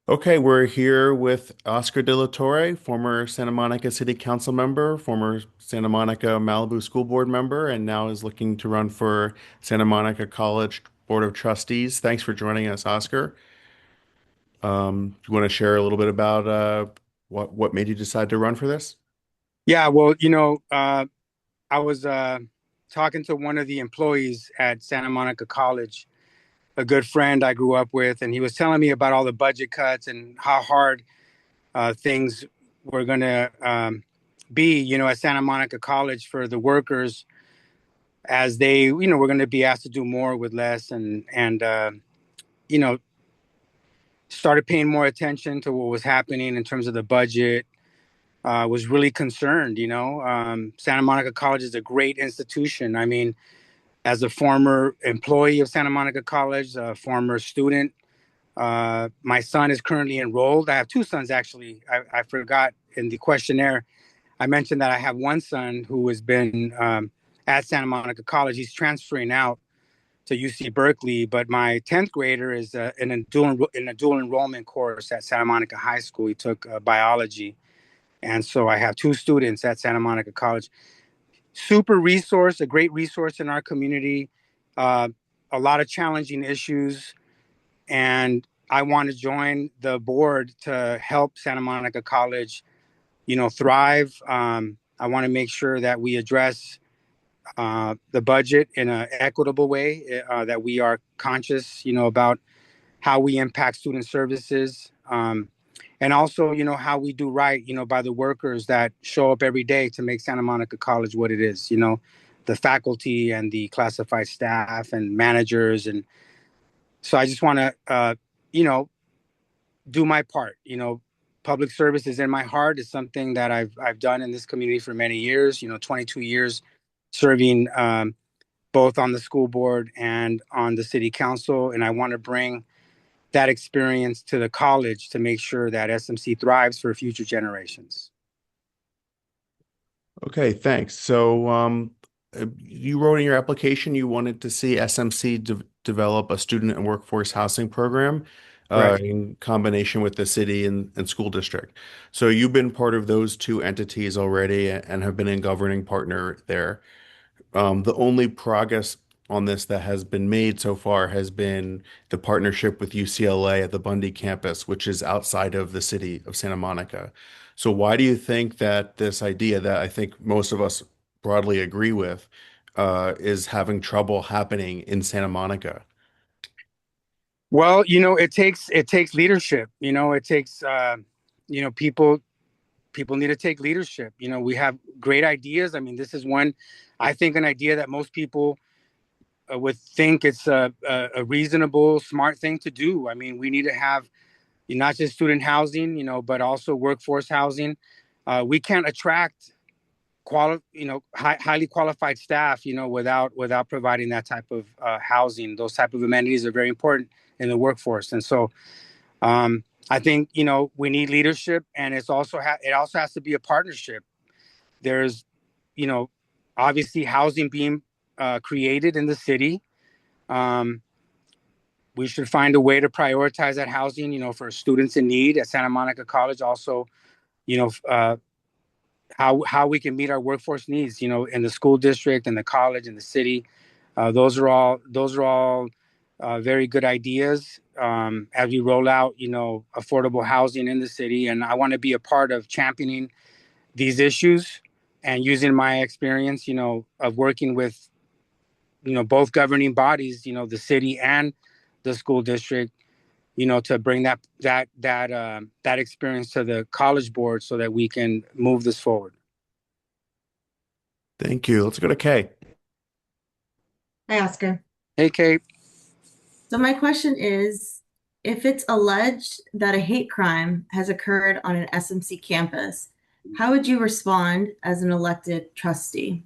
Okay, we're here with Oscar de la Torre, former Santa Monica City Council member, former Santa Monica Malibu School Board member, and now is looking to run for Santa Monica College Board of Trustees. Thanks for joining us, Oscar. Do you want to share a little bit about what made you decide to run for this? Yeah, well, I was talking to one of the employees at Santa Monica College, a good friend I grew up with, and he was telling me about all the budget cuts and how hard things were going to be, at Santa Monica College for the workers as they, were going to be asked to do more with less and you know, started paying more attention to what was happening in terms of the budget. Was really concerned. Santa Monica College is a great institution. I mean, as a former employee of Santa Monica College, a former student, my son is currently enrolled. I have two sons, actually. I forgot in the questionnaire. I mentioned that I have one son who has been at Santa Monica College. He's transferring out to UC Berkeley, but my 10th grader is in a dual enrollment course at Santa Monica High School. He took biology. And so I have two students at Santa Monica College. Super resource, a great resource in our community, uh, a lot of challenging issues. And I want to join the board to help Santa Monica College, thrive. I want to make sure that we address the budget in an equitable way, that we are conscious, about how we impact student services. And also, how we do right, by the workers that show up every day to make Santa Monica College what it is, the faculty and the classified staff and managers. And so I just want to, you know, do my part. Public service is in my heart. It's something that I've done in this community for many years, 22 years serving both on the school board and on the city council. And I want to bring that experience to the college to make sure that SMC thrives for future generations. Okay, thanks. You wrote in your application you wanted to see SMC develop a student and workforce housing program Right. in combination with the city and school district. So you've been part of those two entities already and have been a governing partner there. The only progress on this that has been made so far has been the partnership with UCLA at the Bundy campus, which is outside of the city of Santa Monica. So why do you think that this idea that I think most of us broadly agree with is having trouble happening in Santa Monica? Well, it takes leadership. It takes people need to take leadership. We have great ideas. I mean, this is one. I think an idea that most people would think it's a reasonable, smart thing to do. I mean, we need to have not just student housing, but also workforce housing. We can't attract highly qualified staff, without providing that type of housing. Those type of amenities are very important in the workforce, and so I think we need leadership, and it also has to be a partnership. There's you know obviously housing being created in the city. Um, we should find a way to prioritize that housing, for students in need at Santa Monica College. Also, you know, uh, how we can meet our workforce needs, in the school district and the college and the city. Those are all very good ideas as we roll out, affordable housing in the city. And I want to be a part of championing these issues and using my experience, of working with, both governing bodies, the city and the school district, to bring that experience to the college board so that we can move this forward. Thank you. Let's go to Kay. Hi, Oscar. Hey, Kate. So my question is, if it's alleged that a hate crime has occurred on an SMC campus, how would you respond as an elected trustee?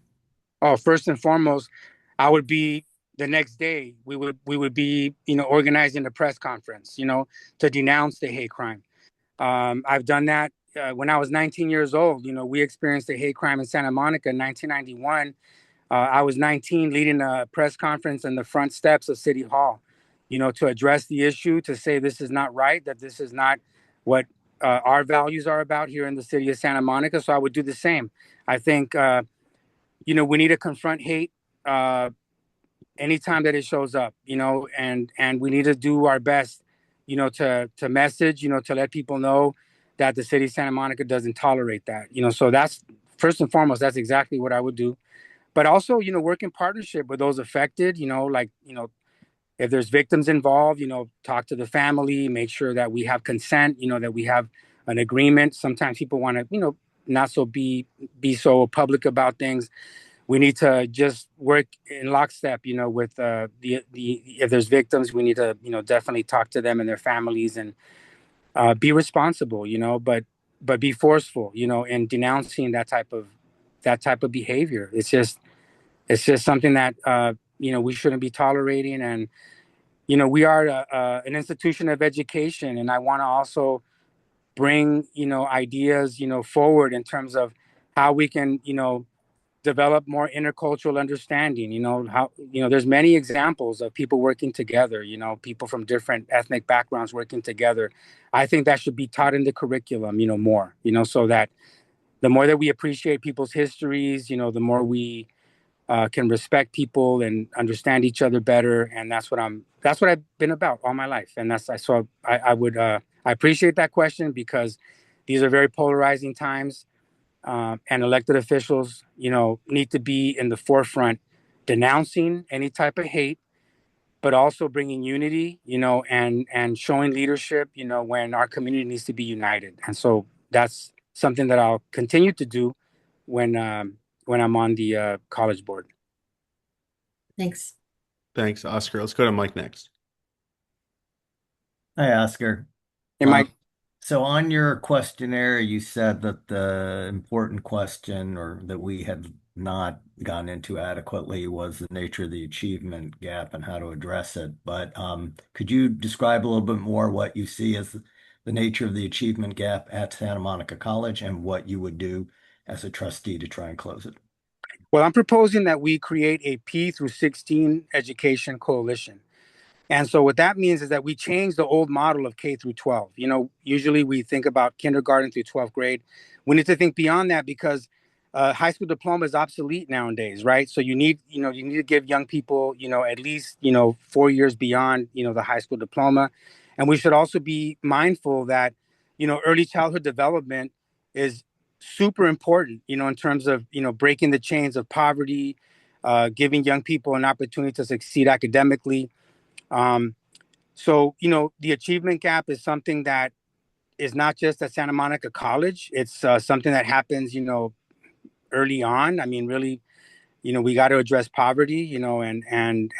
Oh, first and foremost, I would be the next day. We would be, organizing a press conference, to denounce the hate crime. I've done that when I was 19 years old. We experienced a hate crime in Santa Monica in 1991. I was 19, leading a press conference on the front steps of City Hall. to address the issue, to say this is not right, that this is not what our values are about here in the city of Santa Monica. So I would do the same. I think, we need to confront hate anytime that it shows up, and we need to do our best, to message, to let people know that the city of Santa Monica doesn't tolerate that. So that's first and foremost, that's exactly what I would do. But also, work in partnership with those affected, if there's victims involved, talk to the family, make sure that we have consent, that we have an agreement. Sometimes people want to, not so be so public about things. We need to just work in lockstep, with the if there's victims, we need to, definitely talk to them and their families, and be responsible, but be forceful, in denouncing that type of behavior. It's just something that we shouldn't be tolerating. And we are an institution of education, and I want to also bring ideas forward in terms of how we can develop more intercultural understanding. How there's many examples of people working together, people from different ethnic backgrounds working together. I think that should be taught in the curriculum, more, so that the more that we appreciate people's histories, the more we can respect people and understand each other better. And that's what I've been about all my life. And I appreciate that question, because these are very polarizing times. And elected officials, need to be in the forefront, denouncing any type of hate, but also bringing unity, and showing leadership, when our community needs to be united. And so that's something that I'll continue to do when I'm on the college board. Thanks. Thanks, Oscar. Let's go to Mike next. Hi, Oscar. Hey, Mike. So on your questionnaire, you said that the important question, or that we had not gone into adequately, was the nature of the achievement gap and how to address it. But could you describe a little bit more what you see as the nature of the achievement gap at Santa Monica College, and what you would do as a trustee to try and close it? Well, I'm proposing that we create a P through 16 education coalition. And so what that means is that we change the old model of K through 12. Usually we think about kindergarten through 12th grade. We need to think beyond that, because high school diploma is obsolete nowadays, right? So you need to give young people, at least, 4 years beyond, the high school diploma. And we should also be mindful that, early childhood development is super important, in terms of, breaking the chains of poverty, giving young people an opportunity to succeed academically. So, the achievement gap is something that is not just at Santa Monica College. It's something that happens, early on. I mean, really, we got to address poverty, and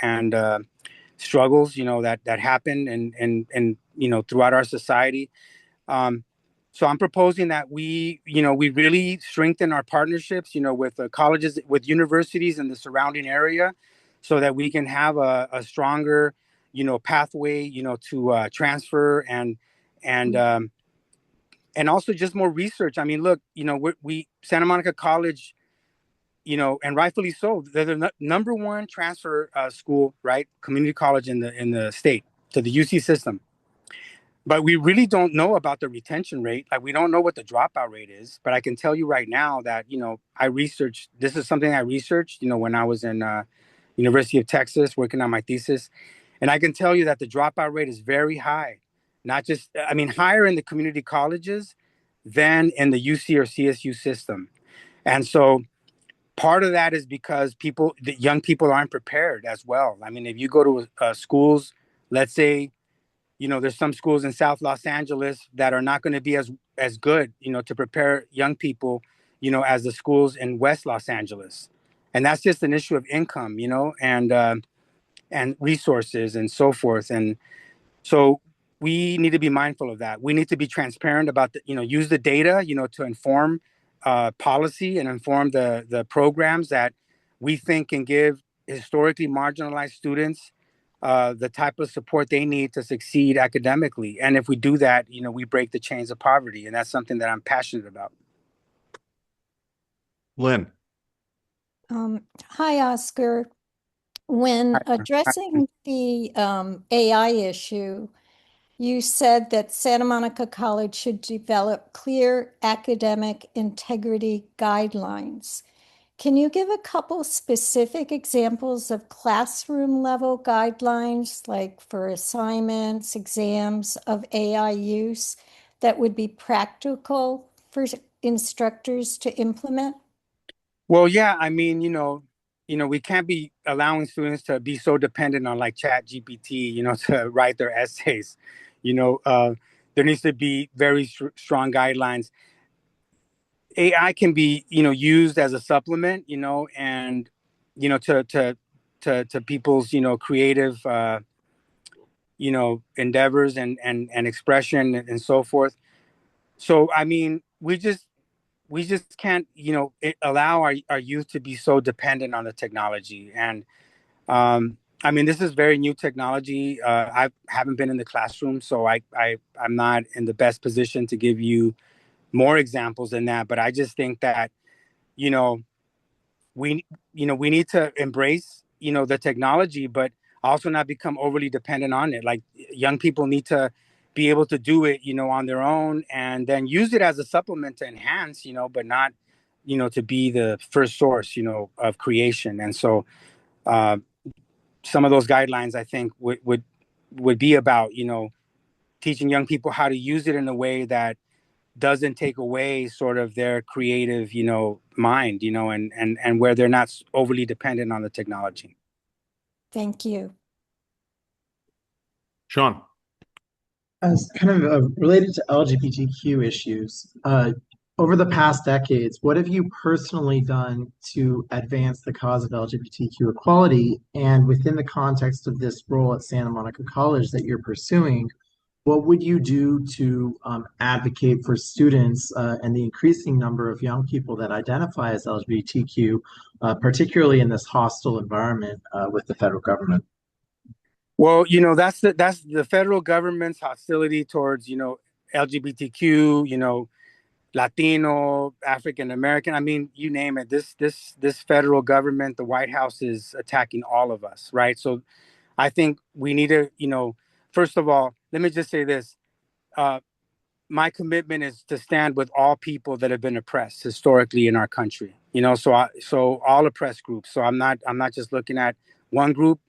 struggles, that happen and throughout our society. Um, so I'm proposing that we really strengthen our partnerships, with colleges, with universities in the surrounding area, so that we can have a stronger, pathway, to transfer, and also just more research. I mean, look, we Santa Monica College, and rightfully so, they're the number one transfer school, right? Community college in the state to the UC system. But we really don't know about the retention rate. Like, we don't know what the dropout rate is. But I can tell you right now that, this is something I researched, when I was in University of Texas working on my thesis. And I can tell you that the dropout rate is very high. Not just, I mean, higher in the community colleges than in the UC or CSU system. And so part of that is because the young people aren't prepared as well. I mean, if you go to schools, let's say, there's some schools in South Los Angeles that are not going to be as good, to prepare young people, as the schools in West Los Angeles. And that's just an issue of income, and resources and so forth. And so we need to be mindful of that. We need to be transparent about use the data, to inform policy and inform the programs that we think can give historically marginalized students the type of support they need to succeed academically. And if we do that, we break the chains of poverty. And that's something that I'm passionate about. Lynn. Hi, Oscar. When addressing the AI issue, you said that Santa Monica College should develop clear academic integrity guidelines. Can you give a couple specific examples of classroom level guidelines, like for assignments, exams of AI use, that would be practical for instructors to implement? Well, yeah, I mean, we can't be allowing students to be so dependent on like Chat GPT, to write their essays. You know, uh, there needs to be very strong guidelines. AI can be, used as a supplement, and to people's, creative, endeavors and expression and so forth. So, I mean, we just can't allow our youth to be so dependent on the technology. And I mean, this is very new technology. I haven't been in the classroom, so I'm not in the best position to give you more examples than that. But I just think that you know we we need to embrace the technology, but also not become overly dependent on it. Like, young people need to be able to do it on their own, and then use it as a supplement to enhance, but not to be the first source of creation. And so uh, some of those guidelines, I think, would be about teaching young people how to use it in a way that doesn't take away sort of their creative mind, and where they're not overly dependent on the technology. Thank you. Sean. As kind of related to LGBTQ issues, over the past decades, what have you personally done to advance the cause of LGBTQ equality? And within the context of this role at Santa Monica College that you're pursuing, what would you do to advocate for students and the increasing number of young people that identify as LGBTQ, particularly in this hostile environment with the federal government? Well, that's the federal government's hostility towards LGBTQ, Latino, African American. I mean, you name it. This federal government, the White House, is attacking all of us, right? So I think we need to, first of all, let me just say this. Uh, my commitment is to stand with all people that have been oppressed historically in our country. So all oppressed groups. So I'm not just looking at one group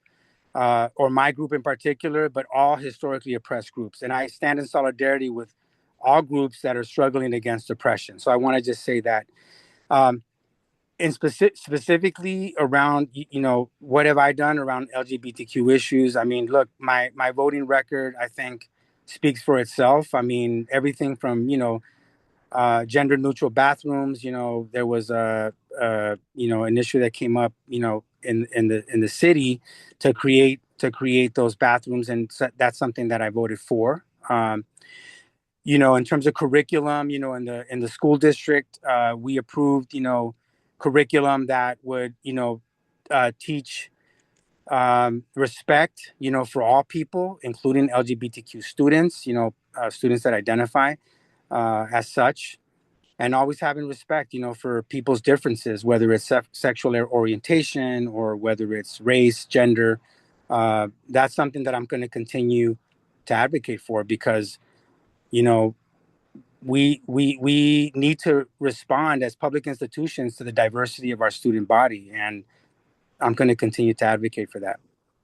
or my group in particular, but all historically oppressed groups. And I stand in solidarity with all groups that are struggling against oppression. So I want to just say that. And specifically around, what have I done around LGBTQ issues? I mean, look, my voting record, I think, speaks for itself. I mean, everything from, gender neutral bathrooms. There was an issue that came up, in the city to create those bathrooms, and so that's something that I voted for. In terms of curriculum, in the school district, we approved, curriculum that would, teach respect, for all people, including LGBTQ students, students that identify as such, and always having respect, for people's differences, whether it's sexual orientation or whether it's race, gender. That's something that I'm going to continue to advocate for, because, you know, we need to respond as public institutions to the diversity of our student body, and I'm going to continue to advocate for that.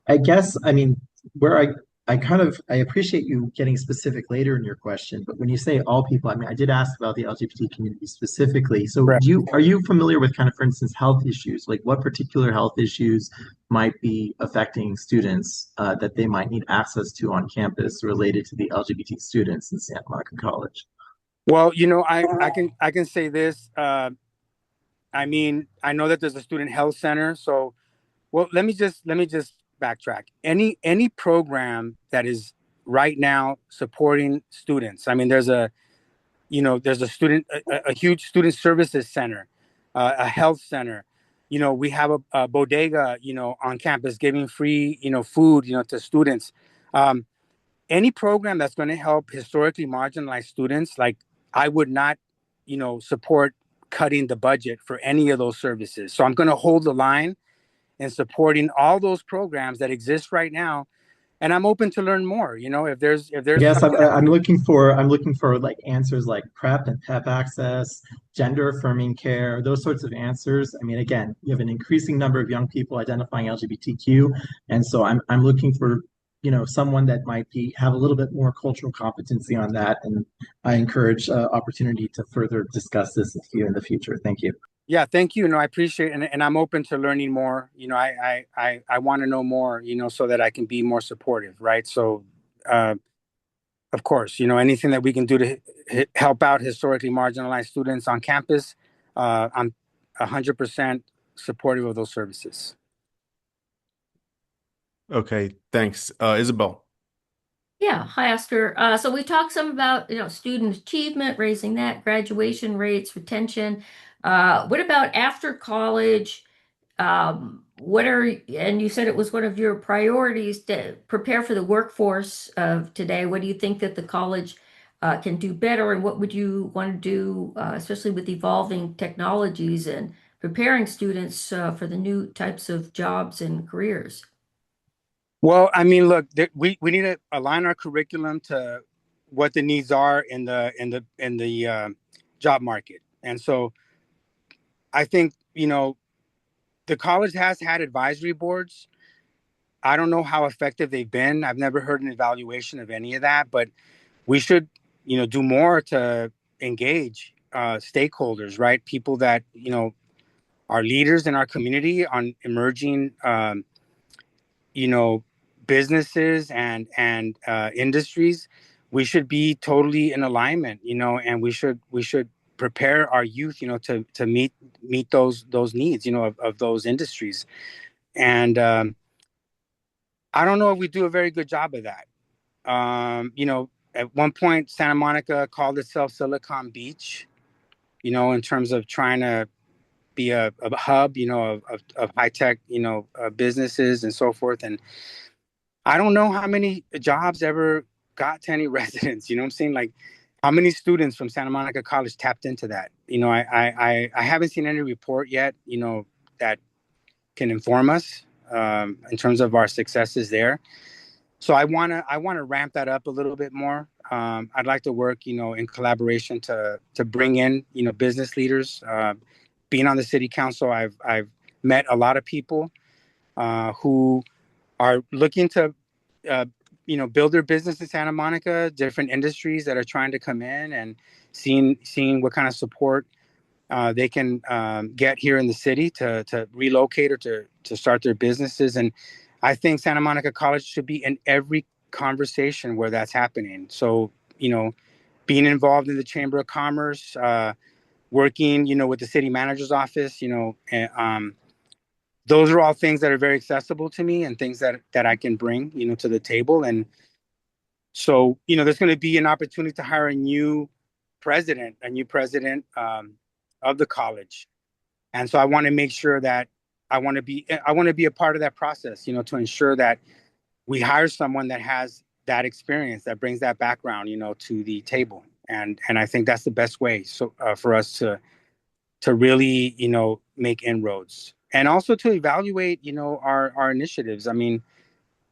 I guess, I mean, where I appreciate you getting specific later in your question, but when you say all people, I mean, I did ask about the LGBT community specifically. So Correct. are you familiar with kind of, for instance, health issues? Like what particular health issues might be affecting students that they might need access to on campus related to the LGBT students in Santa Monica College? Well, I can say this. I mean, I know that there's a student health center. So, well, let me just backtrack. Any program that is right now supporting students. I mean, there's a a huge student services center, a health center. We have a bodega, on campus giving free, food, to students. Um, any program that's going to help historically marginalized students, like, I would not, support cutting the budget for any of those services. So I'm going to hold the line, in supporting all those programs that exist right now. And I'm open to learn more. If there's Yes, something that we can. I'm looking for like answers like PrEP and PEP access, gender affirming care, those sorts of answers. I mean, again, you have an increasing number of young people identifying LGBTQ, and so I'm looking for, someone that might be have a little bit more cultural competency on that, and I encourage opportunity to further discuss this with you in the future. Thank you. Yeah, thank you. No, I appreciate it. And I'm open to learning more. I want to know more, so that I can be more supportive, right? So, uh, of course, anything that we can do to help out historically marginalized students on campus, I'm 100% supportive of those services. Okay, thanks. Isabel. Yeah, hi Oscar. So we talked some about, student achievement, raising that, graduation rates, retention. What about after college? And you said it was one of your priorities to prepare for the workforce of today. What do you think that the college can do better, and what would you want to do, especially with evolving technologies and preparing students for the new types of jobs and careers? Well, I mean, look, we need to align our curriculum to what the needs are in the job market. And so I think, the college has had advisory boards. I don't know how effective they've been. I've never heard an evaluation of any of that, but we should, do more to engage stakeholders, right? People that, are leaders in our community on emerging, you know, businesses and industries. We should be totally in alignment, and we should prepare our youth, to meet those needs, of those industries. And I don't know if we do a very good job of that. At one point, Santa Monica called itself Silicon Beach, in terms of trying to be a hub, of high tech, businesses and so forth. And I don't know how many jobs ever got to any residents. You know what I'm saying? Like, how many students from Santa Monica College tapped into that? I haven't seen any report yet, that can inform us in terms of our successes there. So I wanna ramp that up a little bit more. I'd like to work, in collaboration to bring in, business leaders. Being on the city council, I've met a lot of people who are looking to, uh, build their business in Santa Monica. Different industries that are trying to come in and seeing what kind of support they can get here in the city to relocate or to start their businesses. And I think Santa Monica College should be in every conversation where that's happening. So, being involved in the Chamber of Commerce, working, with the city manager's office, those are all things that are very accessible to me and things that I can bring, to the table. And so, there's going to be an opportunity to hire a new president of the college. And so I want to make sure that I want to be a part of that process, to ensure that we hire someone that has that experience, that brings that background, to the table. And I think that's the best way for us to really, make inroads, and also to evaluate, our initiatives. I mean,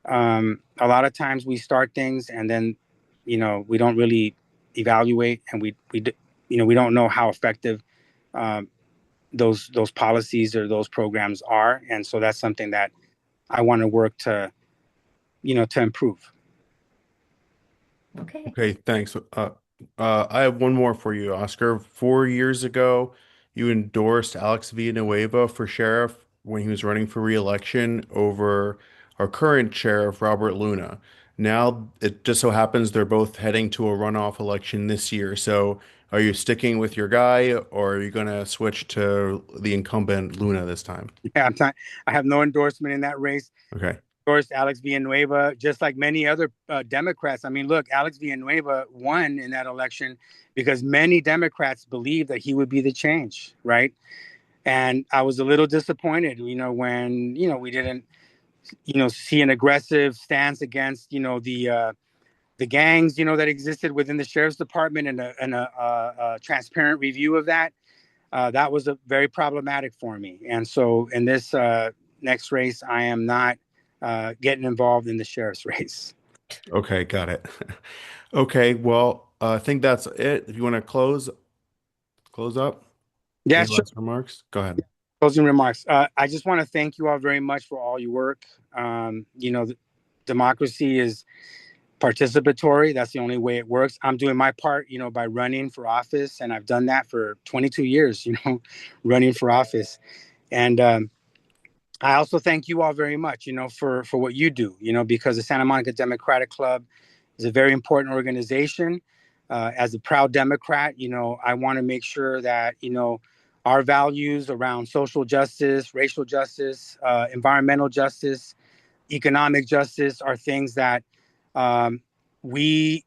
a lot of times we start things and then, we don't really evaluate, and we don't know how effective um, those policies or those programs are. And so that's something that I want to work to improve. Okay. Okay, thanks. I have one more for you, Oscar. 4 years ago, you endorsed Alex Villanueva for sheriff when he was running for re-election over our current sheriff, Robert Luna. Now, it just so happens they're both heading to a runoff election this year. So, are you sticking with your guy, or are you going to switch to the incumbent Luna this time? Yeah, I have no endorsement in that race. Okay. Endorsed Alex Villanueva, just like many other Democrats. I mean, look, Alex Villanueva won in that election because many Democrats believed that he would be the change, right? And I was a little disappointed, when we didn't, see an aggressive stance against, the gangs, that existed within the sheriff's department, and a transparent review of that. That was very problematic for me. And so in this next race, I am not getting involved in the sheriff's race. Okay, got it. Okay, well, I think that's it. If you want to close up, Yeah, any sure. last remarks? Go ahead. Closing remarks. I just want to thank you all very much for all your work. Democracy is participatory. That's the only way it works. I'm doing my part, by running for office, and I've done that for 22 years, running for office. And I also thank you all very much, for what you do, because the Santa Monica Democratic Club is a very important organization. As a proud Democrat, I want to make sure that, our values around social justice, racial justice, environmental justice, economic justice are things that we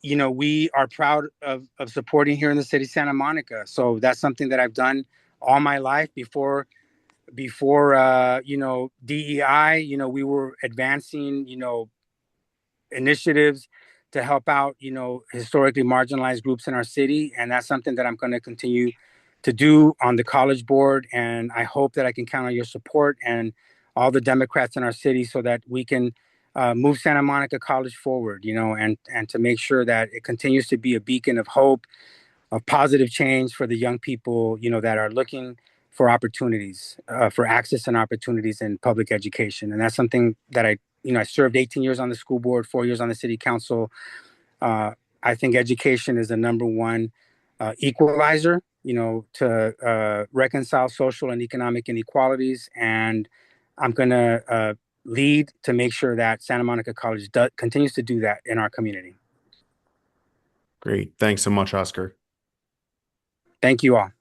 are proud of supporting here in the city of Santa Monica. So that's something that I've done all my life before DEI. We were advancing initiatives to help out historically marginalized groups in our city, and that's something that I'm going to continue to do on the college board. And I hope that I can count on your support and all the Democrats in our city so that we can move Santa Monica College forward, and to make sure that it continues to be a beacon of hope, of positive change for the young people, that are looking for opportunities, for access and opportunities in public education. And that's something that I served 18 years on the school board, 4 years on the city council. I think education is the number one equalizer, to reconcile social and economic inequalities. And I'm going to lead to make sure that Santa Monica College continues to do that in our community. Great. Thanks so much, Oscar. Thank you all.